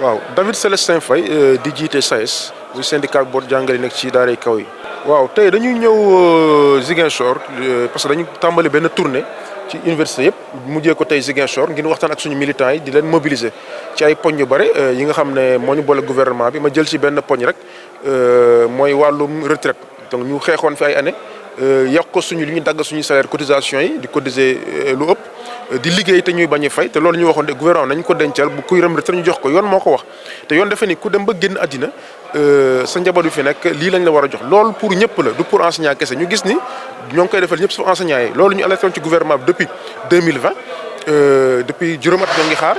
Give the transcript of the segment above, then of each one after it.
waaw David Célestin Faye di jiite SAES muy syndicat boot jàngale nekk ci daaray kaw yi. waaw tey dañuy ñëw Ziguinchor parce que dañu tàmbali benn tournée ci université yëpp mujjee ko tey Ziguinchor ngir waxtaan ak suñu militants yi di leen mobiliser ci ay poñ yu bare yi nga xam ne moo ñu boole gouvernement bi ma jël ci benn poñ rek mooy wàllum retraite donc ñu xeexoon fi ay années yàq ko suñu li ñu dagg suñu salaire cotisation yi di cotiser lu ëpp. di liggéey te ñuy bañ a fay te loolu ñu waxoon de gouvernement nañ ko dencal bu kuy retraite ñu jox ko yoon moo ko wax te yoon defe ni ku dem ba génn àddina sa njaboot bi fi nekk lii lañ la war a jox loolu pour ñëpp la du pour enseignant kese ñu gis ni ñoo ngi koy defal ñëpp su enseignant yi loolu ñu alerté woon ci gouvernement bi depuis 2020 depuis juróom at ñoo ngi xaar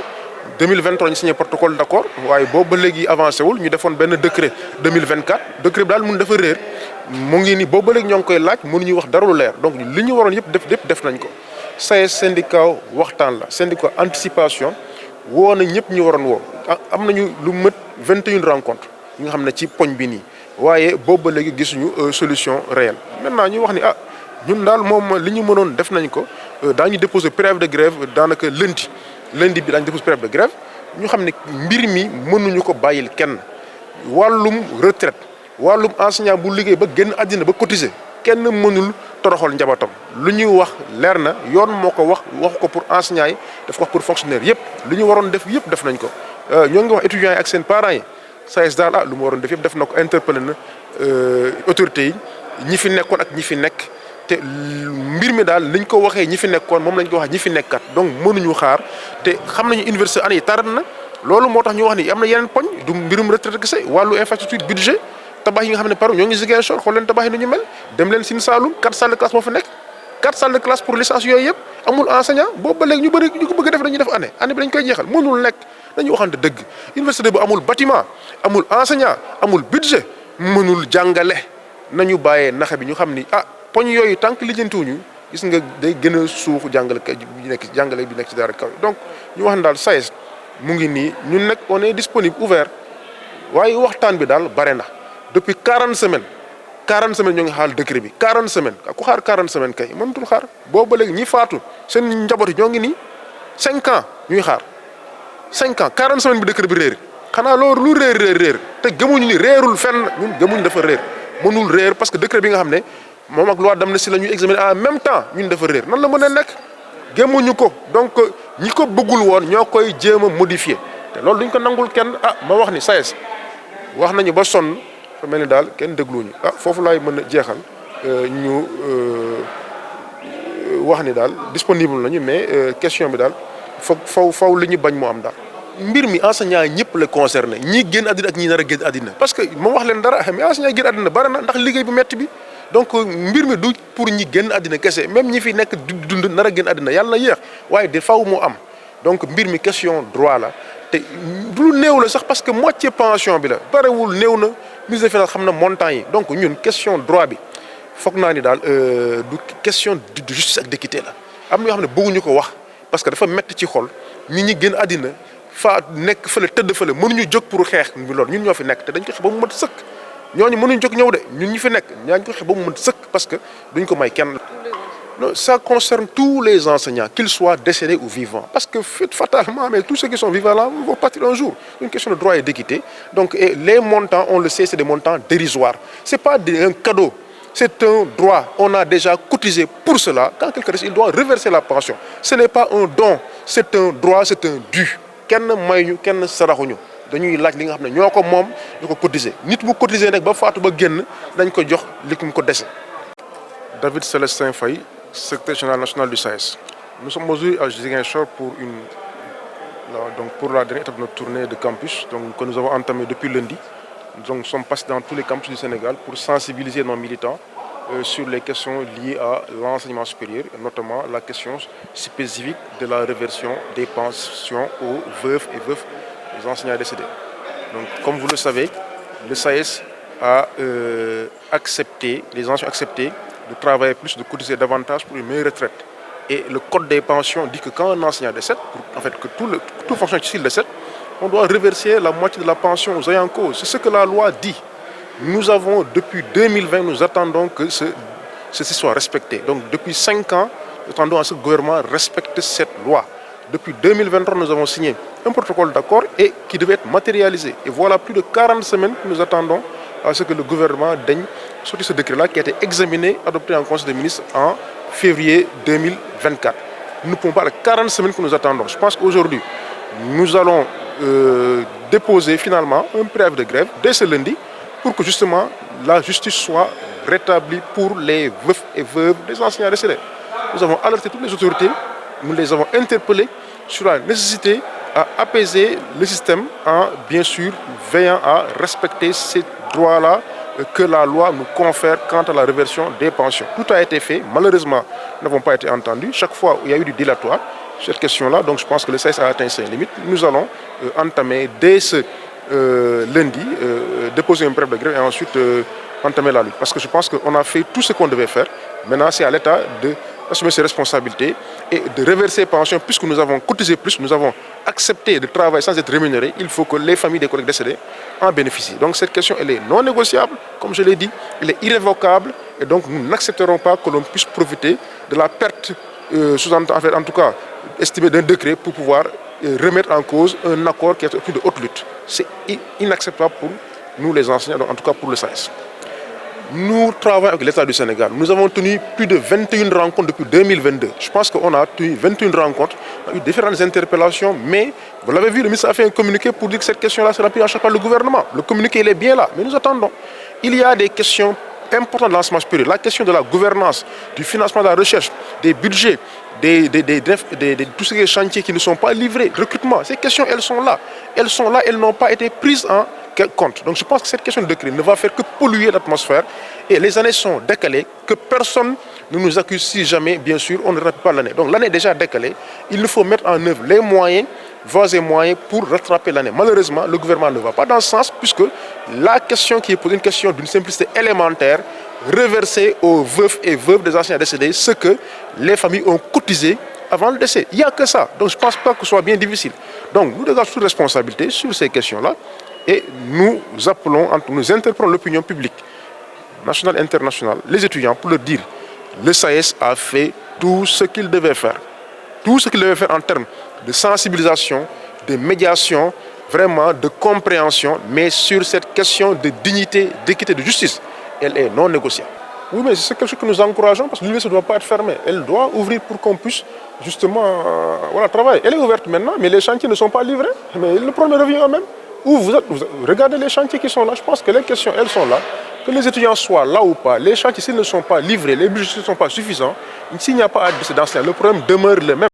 2023 ñu signé protocole d'accord waaye boobu ba léegi avancé wul ñu defoon benn décret 2024 décret bi daal mun dafa réer mu ngi ni boobu ba léegi ñoo ngi koy laaj mënuñu wax dara lu leer donc li ñu waroon yëpp def nañ ko. SAES syndicat waxtaan la syndicat anticipation woo na ñëpp ñu waroon woo am nañu lu mët 21 rencontres yi nga xam ne ci poñ bi nii waaye boobu ba léegi gisuñu solution réelle maintenant ñu wax ni ñun daal moom li ñu mënoon def nañ ko daañu déposer préavis de grève daanaka lundi bi daañu déposer préavis de grève ñu xam ne mbir mi mënuñu ko bàyyil kenn wàllum retraite wàllum enseignant bu liggéey ba génn àddina ba cotiser kenn mënul toroxal njabootam lu ñuy wax leer na yoon moo ko wax ko pour enseignants yi daf ko wax pour fonctionnaire yëpp li ñu waroon def yëpp def nañ ko ñoo ngi wax étudiants yi ak seen parents yi SAES daal lu mu waroon def yëpp def na ko interpellé na autorités yi ñi fi nekkoon ak ñi fi nekk te mbir mi daal liñ ko waxee ñi fi nekkoon moom lañ ko wax ñi fi nekkat donc mënuñu xaar te xam nañu université année yi tardé na loolu moo tax ñu wax ni am na yeneen poñ du mbirum retraite kese wàllu infrastructure budget tabax yi nga xam ne par ñoo ngi Ziguinchor xool leen tabax yi nu ñu mel dem leen Sine Saloum 4 salles de classe moo fa nekk 4 salles de classe pour licence yooyu yëpp amul enseignant boobu ba léegi ñu bëri ñu ko bëgg a def dañuy def année bi dañ koy jeexal mënul nekk dañuy waxante dëgg université bu amul bâtiment amul enseignant amul budget mënul jàngale nañu bàyyee naxe bi ñu xam ni poñ yooyu tant que lijjantiwuñu gis nga day gën a suux jàngale bi nekk ci daara kaw donc ñu wax ne daal SAES mu ngi nii ñun nag on est disponible ouvert waaye waxtaan bi daal bare na depuis 40 semaines ñoo ngi xaar décret bi 40 semaines ku xaar 40 semaines kay mënutul xaar boobu ba léegi ñi faatu seen njaboot yi ñoo ngi nii 5 ans ñuy xaar 5 ans 40 semaines bi décret bi réer xanaa loolu lu réer te gëmuñu ni réerul fenn ñun gëmuñu dafa réer mënul réer parce que décret bi nga xam ne moom ak loi d'amnistie la ñuy examiner en même temps ñun dafa réer nan la mën a nekk gëmuñu ko donc ñi ko bëggul woon ñoo koy jéem a modifier te loolu duñ ko nangul kenn ma wax ni SAES wax nañu ba sonn. fa mel ni daal kenn dégluwuñu foofu laay mën a jeexal ñu wax ni daal disponible nañu mais question bi daal faw li ñu bañ moo am daal. mbir mi enseignant yi ñëpp la concerné ñi génn àddina ak ñi nar a génn àddina parce que moo wax leen dara mais enseignant yi génn àddina bari na ndax liggéey bu metti bi donc mbir mi du pour ñi génn àddina kese même ñi fi nekk dund nar a génn àddina yàlla na yéex waaye de faw moo am donc mbir mi question droit la te lu néew la sax parce que moitié pension bi la barewul néew na. ministre des finances xam na montant yi donc ñun question droit bi foog naa ni daal du question de justice ak d'équité la am na yoo xam ne bëgguñu ko wax parce que dafa métti ci xol ñi génn àddina fa nekk fële tëdd fële mënuñu jóg pour xeex loolu ñun ñoo fi nekk te dañ ko xeex ba mu mën sëkk ñooñu mënuñu jóg ñëw de ñun ñi fi nekk ñaañ ko xeex ba mu mën sëkk parce que duñ ko may kenn. Non, ça concerne tous les enseignants, qu'ils soient décédés ou vivants. Parce que fatalement, mais tous ceux qui sont vivants là vont partir un jour. C'est une question de droit et d'équité. Donc les montants, on le sait, c'est des montants dérisoires. Ce n'est pas un cadeau, c'est un droit. On a déjà cotisé pour cela. Quand quelqu'un décède, il doit reverser la pension. Ce n'est pas un don, c'est un droit, c'est un dû. Kenn mayuñu kenn saraxuñu dañuy laaj li nga xam ne ñoo ko moom ñu ko cotiser nit bu cotiser nag ba faatu ba génn dañ ko jox li mu ko dese. David Célestin Faye, secrétaire général national du SAES. Nous sommes aujourd'hui à Ziguinchor pour la dernière étape de notre tournée de campus que nous avons entamée depuis lundi. Donc, nous sommes passés dans tous les campus du Sénégal pour sensibiliser nos militants sur les questions liées à l'enseignement supérieur, notamment la question spécifique de la réversion des pensions aux veufs et veufs des enseignants décédés. Donc, comme vous le savez, le SAES a accepté, les enseignants ont accepté de travailler plus, de cotiser davantage pour une meilleure retraite. Et le code des pensions dit que quand un enseignant décède, que tout fonctionnaire s'il décède, on doit reverser la moitié de la pension aux ayants cause. C'est ce que la loi dit. Nous avons, depuis 2020, nous attendons que ceci soit respecté. Donc depuis 5 ans, nous attendons à ce que le gouvernement respecte cette loi. Depuis 2023, nous avons signé un protocole d'accord et qui devait être matérialisé. Et voilà plus de 40 semaines que nous attendons à ce que le gouvernement daigne sortir ce décret-là qui a été examiné, adopté en Conseil des ministres en février 2024. Nous ne pouvons pas les 40 semaines que nous attendons. Je pense qu'aujourd'hui, nous allons déposer finalement un préavis de grève dès ce lundi pour que justement la justice soit rétablie pour les veufs et veuves des enseignants décédés. Nous avons alerté toutes les autorités, nous les avons interpellés sur la nécessité à apaiser le système en bien sûr veillant à respecter ces droits-là que la loi nous confère quant à la réversion des pensions. Tout a été fait, malheureusement, nous n'avons pas été entendus. Chaque fois où il y a eu du dilatoire, cette question-là, donc je pense que le SAES a atteint ses limites. Nous allons entamer dès ce lundi, déposer un préavis de grève et ensuite entamer la lutte. Parce que je pense qu'on a fait tout ce qu'on devait faire. Maintenant, c'est à l'État d'assumer ses responsabilités et de reverser les pensions. Puisque nous avons cotisé plus, nous avons accepté de travailler sans être rémunérés, il faut que les familles des collègues décédés en bénéficient. Donc cette question, elle est non négociable, comme je l'ai dit, elle est irrévocable et donc nous n'accepterons pas que l'on puisse profiter de la perte, en tout cas estimée d'un décret pour pouvoir remettre en cause un accord qui est au plus de haute lutte. C'est inacceptable pour nous les enseignants, en tout cas pour le SAES. Nous travaillons avec l'État du Sénégal. Nous avons tenu plus de 21 rencontres depuis 2022. Je pense qu'on a tenu 21 rencontres, on a eu différentes interpellations, mais vous l'avez vu, le ministre a fait un communiqué pour dire que cette question-là sera prise en charge par le gouvernement. Le communiqué, il est bien là, mais nous attendons. Il y a des questions importantes dans l'enseignement supérieur. La question de la gouvernance, du financement de la recherche, des budgets, tous ces chantiers qui ne sont pas livrés, recrutement, ces questions, elles sont là. Elles sont là, elles n'ont pas été prises en compte. Donc je pense que cette question de décret ne va faire que polluer l'atmosphère et les années sont décalées, que personne ne nous accuse si jamais, bien sûr, on ne rattrape pas l'année. Donc l'année est déjà décalée, il nous faut mettre en œuvre les moyens, voies et moyens pour rattraper l'année. Malheureusement, le gouvernement ne va pas dans ce sens puisque la question qui est posée, une question d'une simplicité élémentaire, reverser aux veufs et veuves des enseignants décédés ce que les familles ont cotisé avant le décès. Il n'y a que ça. Donc je ne pense pas que ce soit bien difficile. Donc nous dégageons toute responsabilité sur ces questions-là. Et nous appelons, nous interpellons l'opinion publique, nationale et internationale, les étudiants, pour leur dire le SAES a fait tout ce qu'il devait faire. Tout ce qu'il devait faire en termes de sensibilisation, de médiation, vraiment de compréhension, mais sur cette question de dignité, d'équité, de justice, elle est non négociable. Oui, mais c'est quelque chose que nous encourageons parce que l'université ne doit pas être fermée. Elle doit ouvrir pour qu'on puisse justement travailler. Elle est ouverte maintenant, mais les chantiers ne sont pas livrés. Mais le problème revient au même. Regardez les chantiers qui sont là, je pense que les questions, elles sont là. Que les étudiants soient là ou pas, les chantiers, s'ils ne sont pas livrés, les budgets ne sont pas suffisants, s'il n'y a pas de d'enseignants, le problème demeure le même.